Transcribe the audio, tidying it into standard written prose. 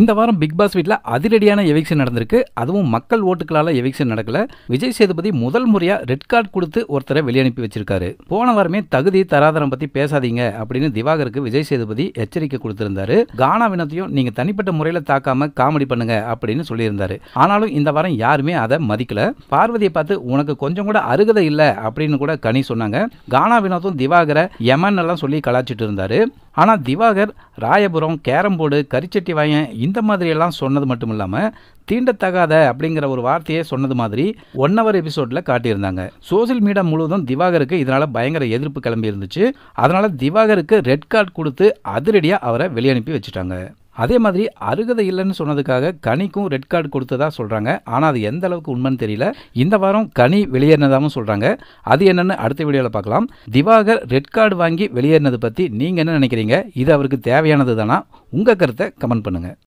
இந்த வாரம் big pass வீட்ல அதிரடியான எவிக்ஷன் நடந்திருக்கு. அதுவும் மக்கள் ஓட்டுகளால எவிக்ஷன் நடக்கல. விஜய் சேதுபதி முதல் முறையா ரெட் கார்டு கொடுத்து ஒருத்தரை வெளியனுப்பி வச்சிருக்காரு. போன வாரமே தகுதி தராதரம் பத்தி பேசாதீங்க அப்படின்னு திவாகருக்கு விஜய் சேதுபதி எச்சரிக்கை கொடுத்திருந்தாரு. கானா வினோத்தையும் நீங்க தனிப்பட்ட முறையில தாக்காம காமெடி பண்ணுங்க அப்படின்னு சொல்லியிருந்தாரு. ஆனாலும் இந்த வாரம் யாருமே அதை மதிக்கல. பார்வதியை பார்த்து உனக்கு கொஞ்சம் கூட அருகதை இல்ல அப்படின்னு கூட கனி சொன்னாங்க. கானா வினோத்தும் திவாகரை யமன் எல்லாம் சொல்லி கலாச்சிட்டு இருந்தாரு. ஆனா திவாகர் ராயபுரம், கேரம்போர்டு, கரிச்சட்டி வாயன் இந்த மாதிரி எல்லாம் சொன்னது மட்டும் இல்லாம தீண்டத்தகாத அப்படிங்கிற ஒரு வார்த்தையை சொன்னது மாதிரி 1 hour எபிசோட்ல காட்டியிருந்தாங்க. சோசியல் மீடியா முழுவதும் திவாகருக்கு இதனால பயங்கர எதிர்ப்பு கிளம்பி இருந்துச்சு. அதனால திவாகருக்கு ரெட் கார்டு கொடுத்து அதிரடியா அவரை வெளியனுப்பி வச்சுட்டாங்க. அதே மாதிரி அருகதை இல்லைன்னு சொன்னதுக்காக கனிக்கும் ரெட் கார்டு கொடுத்ததா சொல்றாங்க. ஆனா அது எந்த அளவுக்கு உண்மைன்னு தெரியல. இந்த வாரம் கனி வெளியேறினதாகவும் சொல்றாங்க. அது என்னன்னு அடுத்த வீடியோல பார்க்கலாம். திவாகர் ரெட் கார்டு வாங்கி வெளியேறினது பத்தி நீங்க என்ன நினைக்கிறீங்க? இது அவருக்கு தேவையானது தானா? உங்க கருத்தை கமெண்ட் பண்ணுங்க.